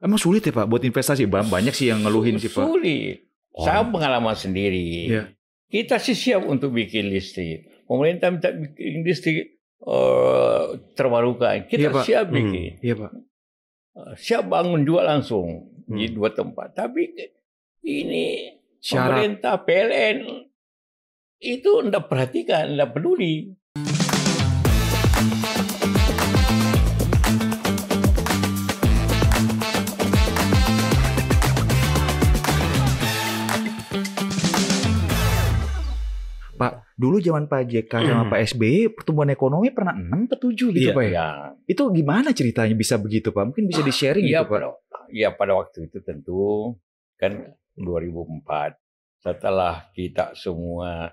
Emang sulit ya Pak buat investasi? Banyak sih yang ngeluhin sih Pak. Sulit. Saya pengalaman sendiri. Iya. Kita sih siap untuk bikin listrik. Pemerintah minta bikin listrik terbarukan. Kita siap bikin. Iya Pak. Siap bangun juga langsung di 2 tempat. Tapi ini pemerintah PLN itu tidak perhatikan, tidak peduli. Pak, dulu zaman Pak JK sama Pak SBY pertumbuhan ekonomi pernah 6 ke 7 gitu Pak ya? Ya. Itu gimana ceritanya bisa begitu Pak? Mungkin bisa di-sharing gitu Pak? Pada waktu itu tentu kan 2004 setelah kita semua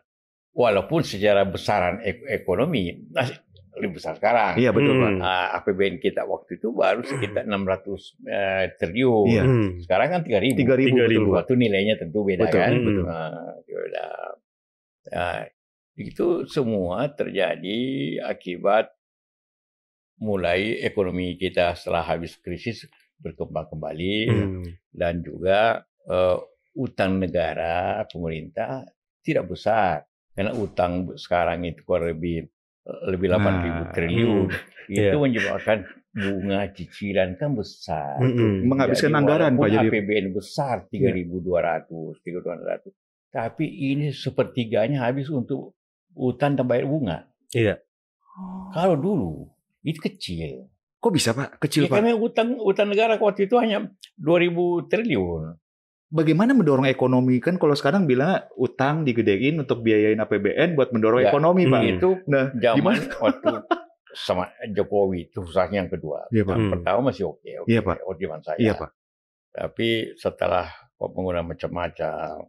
walaupun secara besaran ekonomi masih lebih besar sekarang. Iya betul Pak. APBN kita waktu itu baru sekitar 600 triliun. Iya. Sekarang kan 3.000. 3.000. Waktu nilainya tentu beda betul, kan. Betul. Beda. Itu semua terjadi akibat mulai ekonomi kita setelah habis krisis berkembang kembali dan juga utang negara pemerintah tidak besar karena utang sekarang itu kurang lebih 8.000 triliun itu menyebabkan bunga cicilan kan besar menghabiskan anggaran Pak jadi APBN besar 3.200 tapi ini sepertiganya habis untuk utang dan bayar bunga. Iya. Kalau dulu itu kecil. Kok bisa Pak? Kecil Pak? Karena utang negara waktu itu hanya 2.000 triliun. Bagaimana mendorong ekonomi? Kan kalau sekarang bilang utang digedein untuk biayain APBN buat mendorong ekonomi Pak. Itu zaman gimana? waktu sama Jokowi itu susahnya yang kedua. Iya, Pak. Pertama masih oke. Iya Pak. Zaman saya. Iya Pak. Tapi setelah penggunaan macam-macam,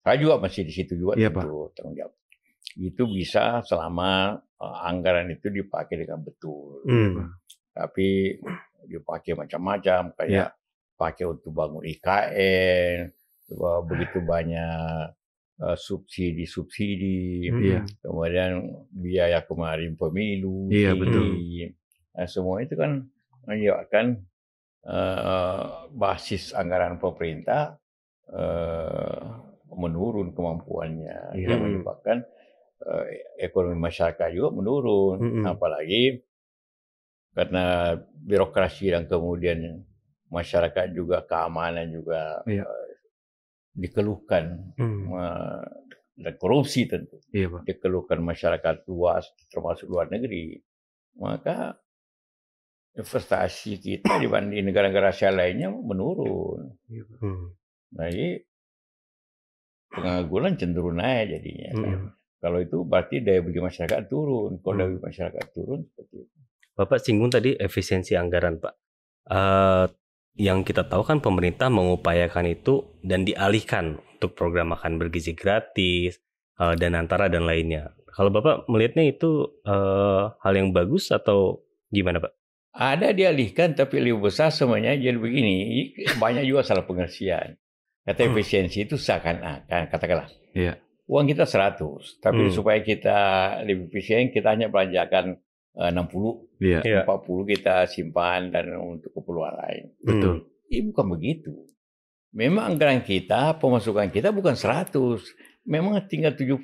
saya juga masih di situ juga tentu tanggung jawab. Itu bisa selama anggaran itu dipakai dengan betul. Tapi dipakai macam-macam kayak pakai untuk bangun IKN, begitu banyak subsidi, kemudian biaya kemarin pemilu, betul. Nah, semua itu kan menyebabkan basis anggaran pemerintah menurun kemampuannya, yang menyebabkan ekonomi masyarakat juga menurun, apalagi karena birokrasi dan kemudian masyarakat juga keamanan juga dikeluhkan dan korupsi tentu dikeluhkan masyarakat luas termasuk luar negeri, maka investasi kita dibanding negara-negara Asia lainnya menurun. Jadi pengangguran cenderung naik jadinya. Kalau itu berarti daya beli masyarakat turun. Kalau daya beli masyarakat turun seperti itu. Bapak singgung tadi efisiensi anggaran Pak. Yang kita tahu kan pemerintah mengupayakan itu dan dialihkan untuk program makan bergizi gratis, dan antara dan lainnya. Kalau Bapak melihatnya itu hal yang bagus atau gimana Pak? Ada dialihkan tapi lebih besar semuanya jadi begini. Banyak juga salah pengertian. Kata efisiensi itu seakan-akan katakanlah uang kita 100, tapi supaya kita lebih efisien kita hanya belanjakan 60, 40 kita simpan dan untuk keperluan lain. Betul. Ini bukan begitu. Memang anggaran kita, pemasukan kita bukan 100, memang tinggal 70.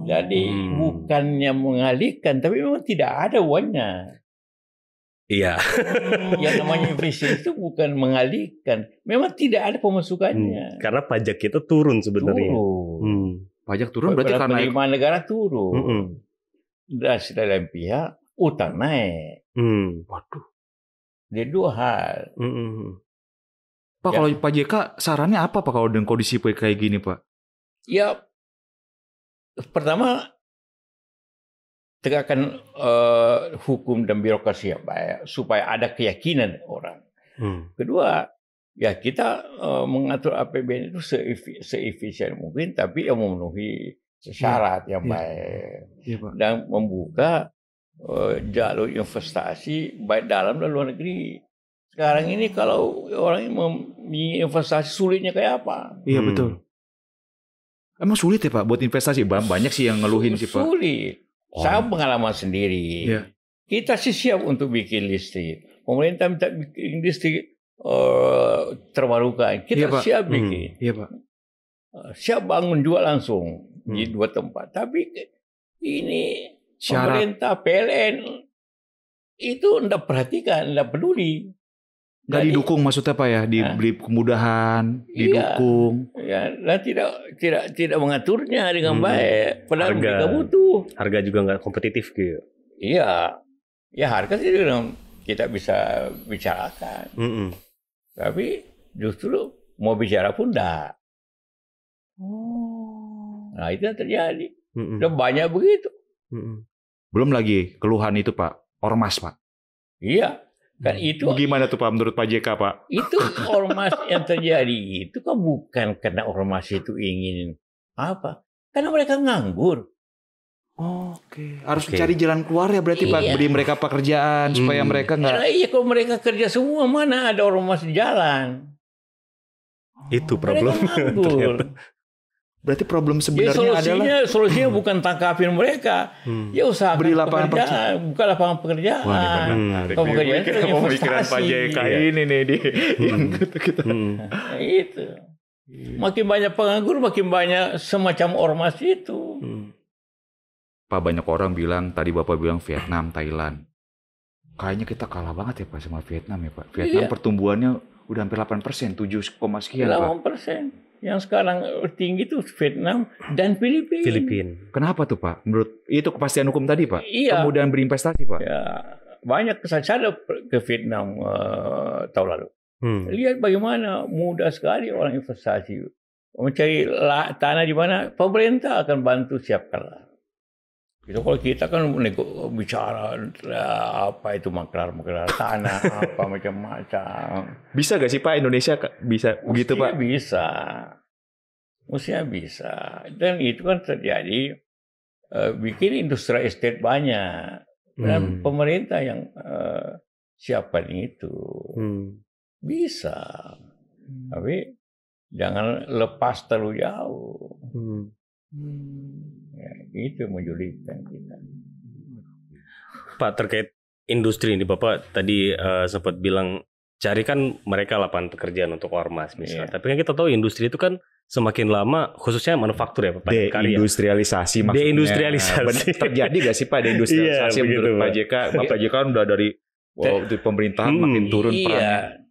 Jadi bukannya mengalihkan, tapi memang tidak ada uangnya. Iya. Yang namanya efisiensi itu bukan mengalihkan, memang tidak ada pemasukannya. Karena pajak kita turun sebenarnya. Pajak turun berarti karena penerimaan negara turun. Dan di lain pihak utang naik. Waduh. Jadi dua hal. Pak kalau Pak JK sarannya apa Pak kalau dengan kondisi kayak gini Pak? Ya pertama tegakkan hukum dan birokrasi yang baik supaya ada keyakinan orang. Kedua, ya kita mengatur APBN itu seefisien mungkin, tapi yang memenuhi syarat yang baik dan membuka jalur investasi baik dalam dan luar negeri. Sekarang ini kalau orang investasi sulitnya kayak apa? Iya betul. Emang sulit ya Pak buat investasi? Banyak sih yang ngeluhin sih Pak. Sulit. Saya pengalaman sendiri. Kita sih siap untuk bikin listrik. Pemerintah minta bikin listrik terbarukan. Kita siap bikin. Iya, Pak. Siap bangun juga langsung di 2 tempat. Tapi ini pemerintah PLN itu tidak perhatikan, tidak peduli. Nggak didukung maksudnya Pak ya, diberi kemudahan, didukung. Ya, dan tidak mengaturnya dengan baik. Padahal mereka butuh. Harga juga nggak kompetitif gitu. Iya, ya harga sih kita bisa bicarakan. Tapi justru mau bicara pun enggak. Nah itu yang terjadi. Udah banyak begitu. Belum lagi keluhan itu Pak, ormas Pak. Iya. Kan itu gimana tuh Pak menurut Pak JK Pak? Itu ormas yang terjadi itu kan bukan karena ormas itu ingin apa? Karena mereka nganggur. Oke. Harus cari jalan keluar ya berarti Pak, beri mereka pekerjaan supaya mereka nggak. Iya kalau mereka kerja semua mana ada ormas di jalan. Itu problem. Berarti problem sebenarnya adalah solusinya bukan tangkapin mereka. Ya usahakan beri lapangan pekerjaan, buka lapangan pekerjaan. Pekerjaan itu pemikiran Pak JK ini nih di kita. Itu. Makin banyak penganggur, makin banyak semacam ormas itu. Pak banyak orang bilang, tadi Bapak bilang Vietnam, Thailand. Kayaknya kita kalah banget ya Pak sama Vietnam ya Pak. Vietnam pertumbuhannya udah hampir 8%, 7, sekian Pak. 8%. Yang sekarang tinggi itu Vietnam dan Filipina. Kenapa tuh Pak? Menurut itu kepastian hukum tadi Pak? Iya. Kemudian berinvestasi Pak? Ya, banyak saya ke Vietnam tahun lalu. Lihat bagaimana mudah sekali orang investasi. Mencari tanah di mana pemerintah akan bantu siapkan. Itu kalau kita kan bicara apa itu maklar tanah apa macam-macam. Bisa gak sih Pak Indonesia bisa begitu Pak? Mestinya bisa. Dan itu kan terjadi bikin industri estate banyak. Dan pemerintah yang siapkan itu bisa. Tapi jangan lepas terlalu jauh. Ya, itu menyulitkan kita. Pak terkait industri ini Bapak tadi sempat bilang carikan mereka lapangan pekerjaan untuk ormas misalnya. Tapi kan kita tahu industri itu kan semakin lama khususnya manufaktur ya Pak. Deindustrialisasi maksudnya. Deindustrialisasi. Terjadi gak sih Pak deindustrialisasi menurut Pak JK? Bapak JK kan udah dari pemerintahan makin turun perannya.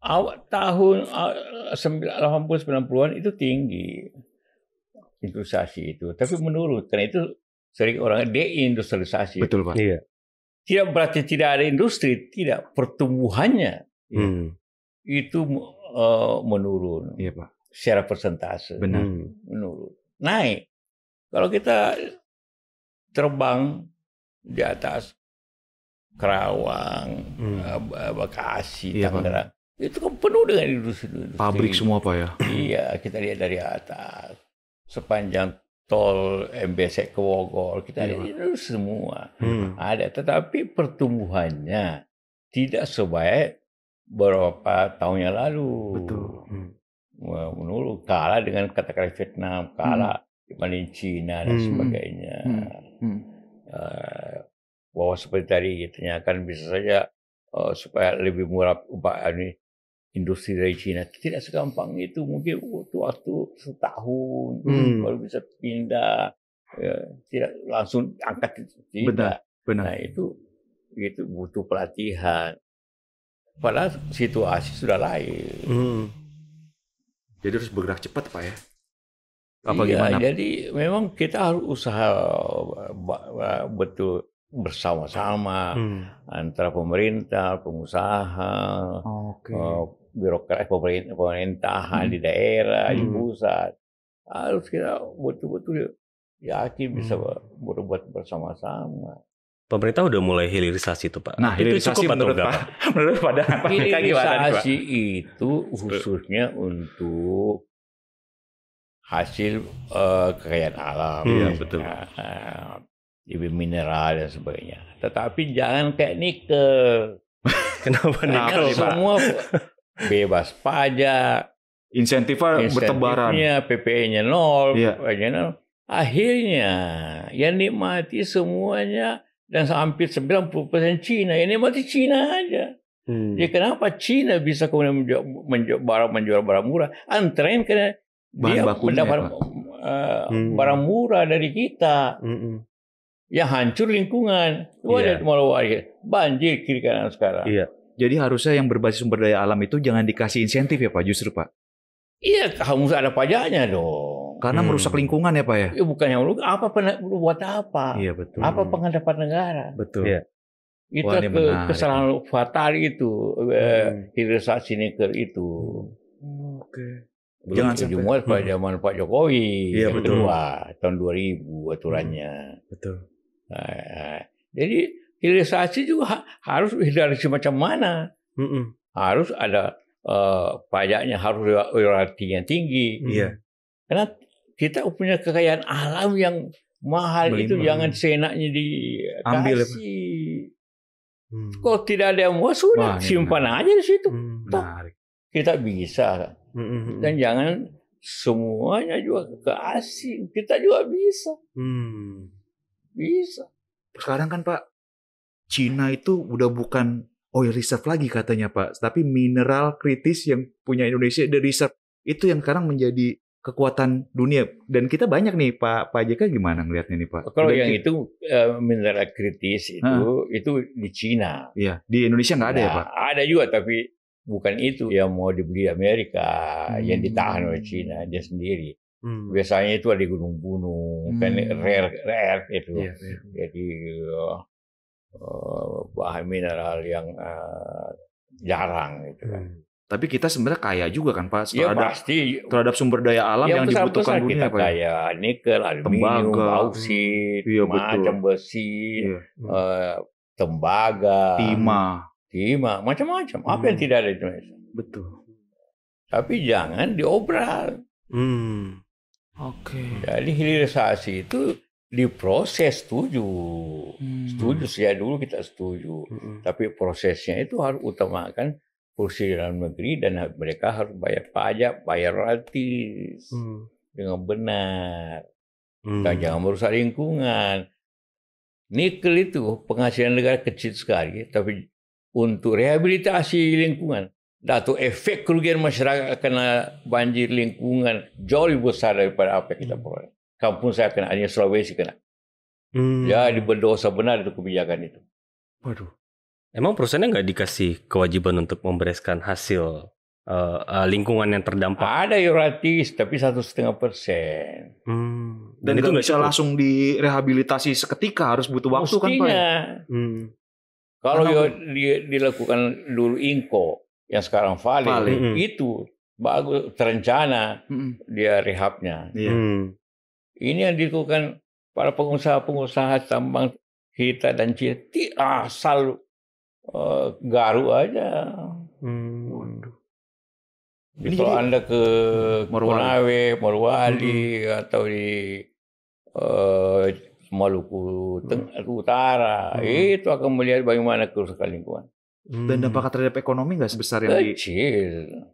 Awal tahun 80-90-an itu tinggi. Industrialisasi itu, tapi menurun karena itu sering orang deindustrialisasi. Betul Pak. Iya. Tidak berarti tidak ada industri, tidak, pertumbuhannya itu menurun. Iya Pak. Secara persentase. Benar. Menurun. Naik. Kalau kita terbang di atas Kerawang, Bekasi, Tangerang, itu kan penuh dengan industri. Pabrik semua Pak ya. Iya, kita lihat dari atas. Sepanjang tol MBC ke Bogor, kita lihat itu semua ada. Tetapi pertumbuhannya tidak sebaik beberapa tahun yang lalu. Betul. Menurut kalah dengan katakanlah Vietnam, kalah dibanding Cina dan sebagainya. Bahwa seperti tadi ditanyakan bisa saja supaya lebih murah industri dari Cina tidak segampang itu, mungkin butuh waktu setahun baru bisa pindah, tidak langsung angkat tidak. Benar. Nah itu butuh pelatihan. Padahal situasi sudah lain. Jadi harus bergerak cepat Pak ya. Apa iya, gimana? jadi memang kita harus usaha betul bersama-sama antara pemerintah, pengusaha, birokrat, pemerintahan di daerah, di pusat. Harus kita betul-betul yakin bisa berbuat bersama-sama. Pemerintah udah mulai hilirisasi itu Pak. Nah, hilirisasi menurut Pak, menurut Pak hilirisasi itu khususnya untuk hasil kekayaan alam. Iya, betul. Lebih mineral dan sebagainya. Tetapi jangan kayak nikel. Kenapa nikel Pak? Semua bebas pajak. Insentifnya bertebaran. PPE-nya 0. Akhirnya yang nikmati semuanya dan hampir 90% Cina. Yang nikmati Cina aja. Jadi kenapa Cina bisa kemudian menjual barang murah? Antara lain karena dia mendapat barang murah dari kita. Yang hancur lingkungan. Lihat banjir kiri kanan sekarang. Iya. Jadi harusnya yang berbasis sumber daya alam itu jangan dikasih insentif ya Pak, justru Pak. Iya, harus ada pajaknya dong. Karena merusak lingkungan ya Pak ya. Bukan yang buat apa? Iya betul. Apa penghadapan negara? Betul. Iya. Itu kesalahan fatal itu, hilirisasi nikel itu. Oke. Jangan sampai pada zaman Pak Jokowi. Iya, yang betul. kedua, tahun 2000 aturannya. Betul. Jadi hilirisasi juga harus hilirisasi macam mana? Harus ada pajaknya, harus royaltinya tinggi. Iya. Karena kita punya kekayaan alam yang mahal itu jangan seenaknya dikasih. Kalau tidak ada yang mau, sudah simpan aja di situ. Menarik. Kita bisa. Dan jangan semuanya juga ke asing. Kita juga bisa. Bisa. Sekarang kan Pak, Cina itu udah bukan oil reserve lagi katanya Pak, tapi mineral kritis yang punya Indonesia, the reserve itu yang sekarang menjadi kekuatan dunia. Dan kita banyak nih Pak JK gimana ngelihatnya nih Pak? Kalau yang itu mineral kritis itu di Cina. Iya, di Indonesia nggak ada ya Pak? Ada juga tapi bukan itu yang mau dibeli Amerika, yang ditahan oleh Cina dia sendiri. Biasanya itu ada di gunung-gunung, kan rare itu. Jadi bahan mineral yang jarang gitu kan. Tapi kita sebenarnya kaya juga kan Pak terhadap sumber daya alam yang dibutuhkan dunia kita Pak. Kaya nikel, aluminium, bauksit, macam besi, tembaga, timah, macam-macam. Apa yang tidak ada di Indonesia? Betul. Tapi jangan diobral. Oke. Jadi hilirisasi itu diproses, setuju sejak dulu kita setuju. Tapi prosesnya itu harus utamakan produksi dalam negeri dan mereka harus bayar pajak, bayar royalti dengan benar. Dan jangan merusak lingkungan. Nikel itu penghasilan negara kecil sekali, tapi untuk rehabilitasi lingkungan, atau efek kerugian masyarakat karena banjir lingkungan jauh lebih besar daripada apa yang kita peroleh. Kampung saya kena, hanya Sulawesi kena. Jadi berdosa benar itu kebijakan itu. Waduh. Emang perusahaannya nggak dikasih kewajiban untuk membereskan hasil lingkungan yang terdampak? Ada royaltis, tapi 1,5%. Dan itu nggak bisa langsung direhabilitasi seketika, harus butuh waktu kan Pak? Kalau dilakukan dulu Inco, yang sekarang Vale. Itu bagus, terencana dia rehabnya. Ini yang dilakukan para pengusaha tambang kita dan Cina, asal garu aja. Kalau Anda ke Konawe, Morowali, atau di Maluku Utara, itu akan melihat bagaimana kerusakan lingkungan. Dan dampak terhadap ekonomi nggak sebesar yang kecil.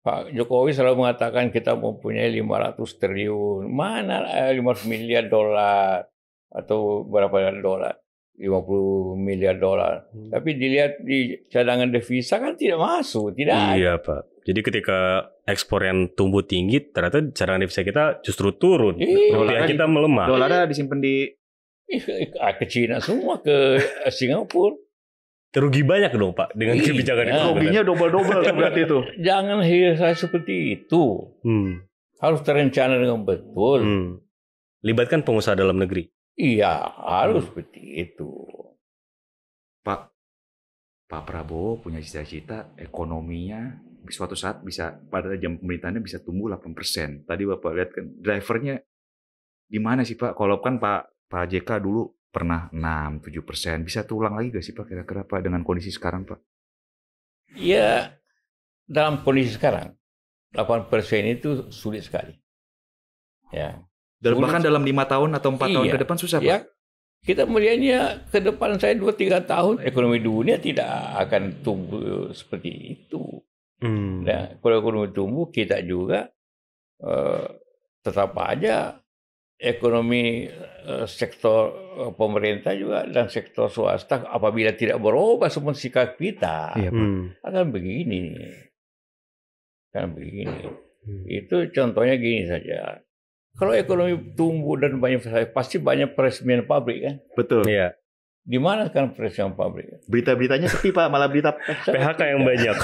Pak Jokowi selalu mengatakan kita mempunyai 500 triliun. Mana 500 miliar dolar atau berapa dolar? 50 miliar dolar. Tapi dilihat di cadangan devisa kan tidak masuk, tidak ada. Iya Pak. Jadi ketika ekspor yang tumbuh tinggi, ternyata cadangan devisa kita justru turun. Rupiah kita melemah. Dolarnya disimpan di ke Cina semua, ke Singapura. Terugi banyak dong Pak dengan kebijakan itu. Ruginya double berarti itu. Jangan hilirisasi seperti itu. Harus terencana dengan betul. Libatkan pengusaha dalam negeri. Iya, harus seperti itu. Pak Prabowo punya cita-cita ekonominya suatu saat bisa pada jam pemerintahannya bisa tumbuh 8%. Tadi Bapak lihat kan drivernya di mana sih Pak? Kalau kan Pak JK dulu pernah 6-7%. Bisa terulang lagi gak sih Pak kira-kira Pak dengan kondisi sekarang Pak? Ya, dalam kondisi sekarang 8% itu sulit sekali. Ya. Dan bahkan dalam 5 tahun atau 4 tahun ke depan susah Pak? Ya, kita melihatnya ke depan saya 2-3 tahun ekonomi dunia tidak akan tumbuh seperti itu. Nah, kalau ekonomi tumbuh kita juga tetap aja ekonomi sektor pemerintah juga dan sektor swasta apabila tidak berubah semua sikap kita akan begini. Itu contohnya gini saja. Kalau ekonomi tumbuh dan banyak pasti banyak peresmian pabrik kan? Betul. Iya. Di mana kan peresmian pabrik? Berita-beritanya sepi Pak, malah berita PHK yang banyak.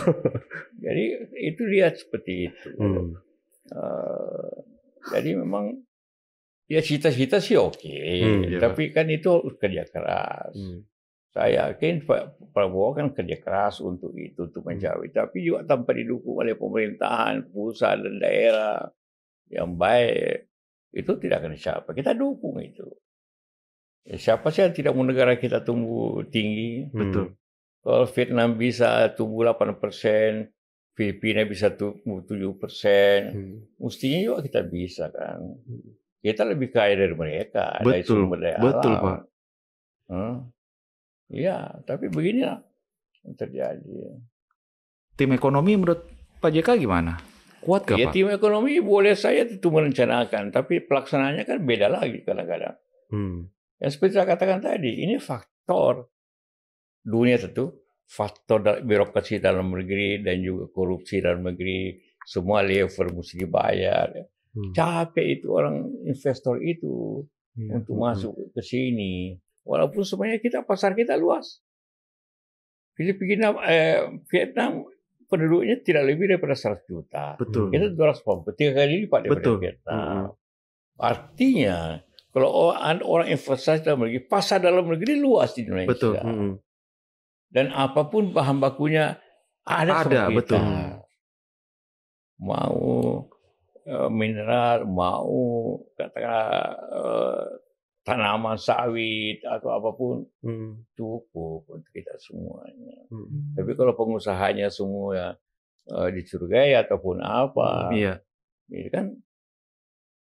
Jadi itu lihat seperti itu. Jadi memang ya cita-cita sih oke, tapi kan itu kerja keras. Saya yakin Pak Prabowo kan kerja keras untuk itu, untuk mencapai. Tapi juga tanpa didukung oleh pemerintahan pusat dan daerah yang baik, itu tidak akan dicapai. Kita dukung itu. Ya, siapa sih yang tidak mau negara kita tumbuh tinggi? Betul. Kalau Vietnam bisa tumbuh 8%, Filipina bisa tumbuh 7%, mestinya juga kita bisa kan. Kita lebih kaya dari mereka, dari sumber daya alam. Betul, Pak. Iya, tapi beginilah yang terjadi. Tim ekonomi menurut Pak JK gimana? Kuat gak, Pak? Tim ekonomi boleh saya itu merencanakan, tapi pelaksanaannya kan beda lagi kadang-kadang. Yang seperti saya katakan tadi, ini faktor dunia tentu, faktor birokrasi dalam negeri dan juga korupsi dalam negeri, semua level mesti dibayar. Capek itu orang investor itu untuk masuk ke sini. Walaupun sebenarnya pasar kita luas. Vietnam penduduknya tidak lebih daripada 100 juta. Betul. Kita 240, 3 kali lipat daripada Vietnam. Artinya kalau orang investasi dalam negeri, pasar dalam negeri luas di Indonesia. Betul. Dan apapun bahan bakunya ada sama kita. Betul. Mau mineral, mau katakanlah tanaman sawit atau apapun cukup untuk kita semuanya. Tapi kalau pengusahanya semua dicurigai ataupun apa, ini kan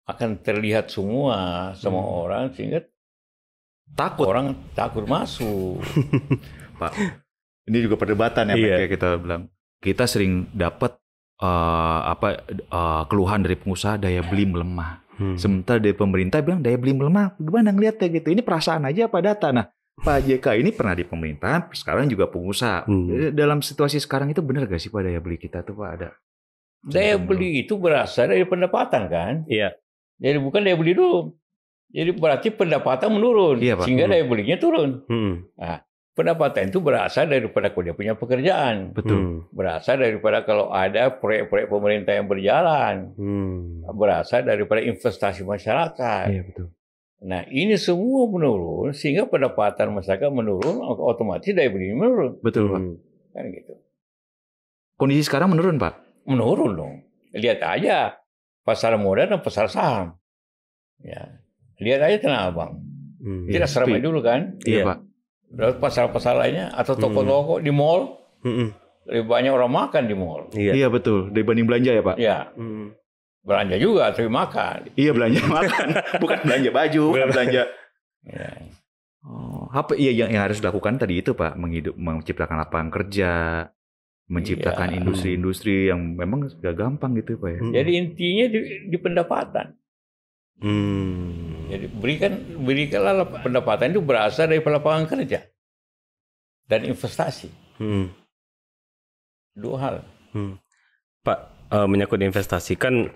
akan terlihat semua sama orang sehingga orang takut masuk. Pak, ini juga perdebatan ya, kayak kita bilang. Kita sering dapat keluhan dari pengusaha daya beli melemah. Sementara dari pemerintah bilang daya beli melemah. Gimana ngeliatnya gitu? Ini perasaan aja apa data? Nah, Pak JK ini pernah di pemerintahan, sekarang juga pengusaha. Dalam situasi sekarang itu benar gak sih Pak daya beli kita tuh Pak ada? Daya beli itu berasal dari pendapatan kan? Iya. Jadi bukan daya beli dulu. Jadi berarti pendapatan menurun, sehingga daya belinya turun. Nah, pendapatan itu berasal daripada dia punya pekerjaan. Betul. Berasal daripada kalau ada proyek-proyek pemerintah yang berjalan. Berasal daripada investasi masyarakat. Iya, betul. Nah, ini semua menurun sehingga pendapatan masyarakat menurun, otomatis daya beli menurun. Betul, Pak. Kan gitu. Kondisi sekarang menurun, Pak? Menurun dong. Lihat aja pasar modal dan pasar saham. Ya. Lihat aja Tanah Abang. Tidak seramai dulu kan? Iya, Pak. Lalu pasar-pasar lainnya atau toko-toko di mall, lebih banyak orang makan di mall. Iya betul, dibanding belanja ya Pak. Iya, belanja juga tapi makan. Iya belanja makan, bukan belanja baju, bukan belanja. Ya. Apa yang harus dilakukan tadi itu Pak, menciptakan lapangan kerja, menciptakan industri-industri yang memang gak gampang gitu Pak ya. Jadi intinya di pendapatan. Jadi berikanlah pendapatan itu berasal dari lapangan kerja dan investasi. Dua hal. Pak, menyangkut investasi kan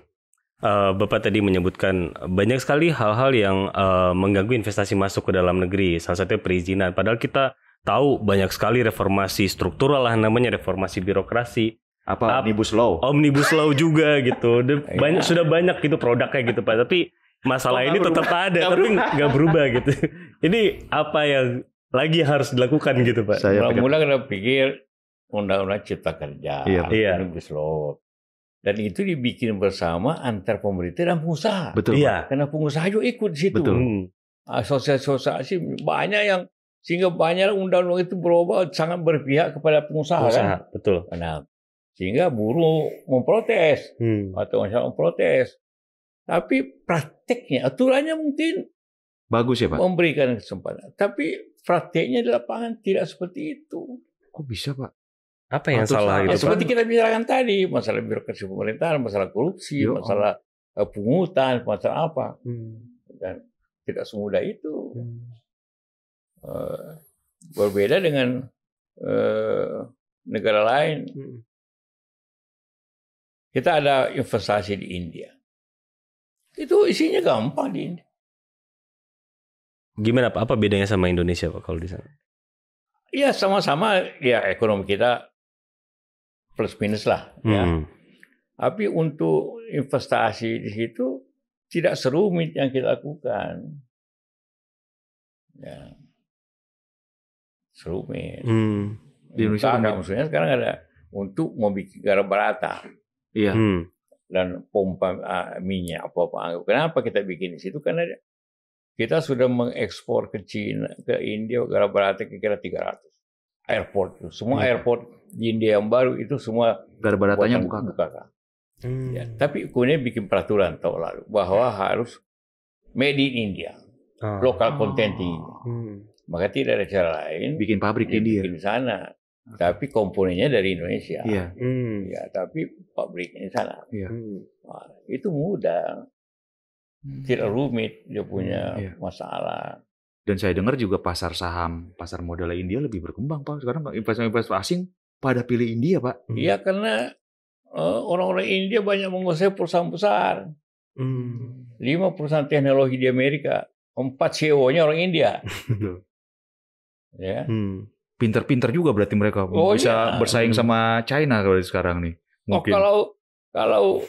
Bapak tadi menyebutkan banyak sekali hal-hal yang mengganggu investasi masuk ke dalam negeri. Salah satunya perizinan. Padahal kita tahu banyak sekali reformasi struktural lah namanya, reformasi birokrasi. Omnibus Law. Omnibus Law juga gitu. Sudah banyak gitu produknya gitu Pak. Tapi masalah ini tetap ada, tapi nggak berubah gitu. Ini apa yang lagi harus dilakukan gitu Pak? Mula kita pikir undang-undang cipta kerja, Omnibus Law. Dan itu dibikin bersama antar pemerintah dan pengusaha. Betul. Iya. Karena pengusaha juga ikut di situ. Betul. Asosiasi banyak yang sehingga banyak undang-undang itu berubah sangat berpihak kepada pengusaha. Kan? Betul. Nah, sehingga buruh memprotes atau masyarakat memprotes. Tapi prakteknya, aturannya mungkin bagus ya Pak. Memberikan kesempatan. Tapi prakteknya di lapangan tidak seperti itu. Kok bisa Pak? Apa yang salah itu? Seperti kita bicarakan tadi, masalah birokrasi pemerintahan, masalah korupsi, masalah pungutan, masalah apa. dan tidak semudah itu. Berbeda dengan negara lain. Kita ada investasi di India. Itu isinya gampang di India. Gimana Pak? Apa bedanya sama Indonesia Pak kalau di sana? Ya sama-sama ya ekonomi kita plus minus lah ya. Tapi untuk investasi di situ tidak serumit yang kita lakukan. Ya. Serumit. Di Indonesia maksudnya sekarang ada untuk membuat garam barata. Iya. Dan pompa minyak apa-apa. Kenapa kita bikin di situ? Karena kita sudah mengekspor ke Cina, ke India, garam barata kira-kira 300. Airport. Semua airport di India yang baru itu semua garam baratanya bukan. Ya, tapi kemudian bikin peraturan tahun lalu bahwa harus made in India. Local content in India. Maka tidak ada cara lain. Bikin pabrik di India. Bikin di sana. Tapi komponennya dari Indonesia. Iya. Ya, tapi pabriknya di sana. Iya. Nah, itu mudah. Tidak rumit dia punya masalah. Dan saya dengar juga pasar saham, pasar modal India lebih berkembang Pak. Sekarang investor asing pada pilih India Pak. Iya karena orang-orang India banyak menguasai perusahaan besar. 5 perusahaan teknologi di Amerika, 4 CEO-nya orang India. Ya. Pinter-pinter juga berarti mereka bisa bersaing sama China kalau sekarang nih. Mungkin. Kalau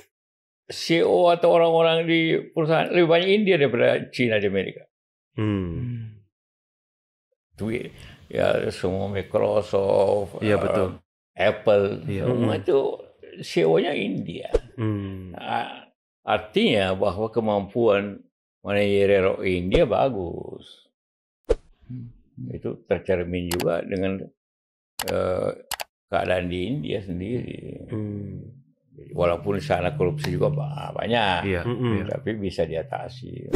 CEO atau orang-orang di perusahaan lebih banyak India daripada China di Amerika. Ya semua Microsoft, betul. Apple, semua itu CEO-nya India. Artinya bahwa kemampuan manajerial India bagus. Itu tercermin juga dengan keadaan di India sendiri. Walaupun di sana korupsi juga banyak, tapi bisa diatasi.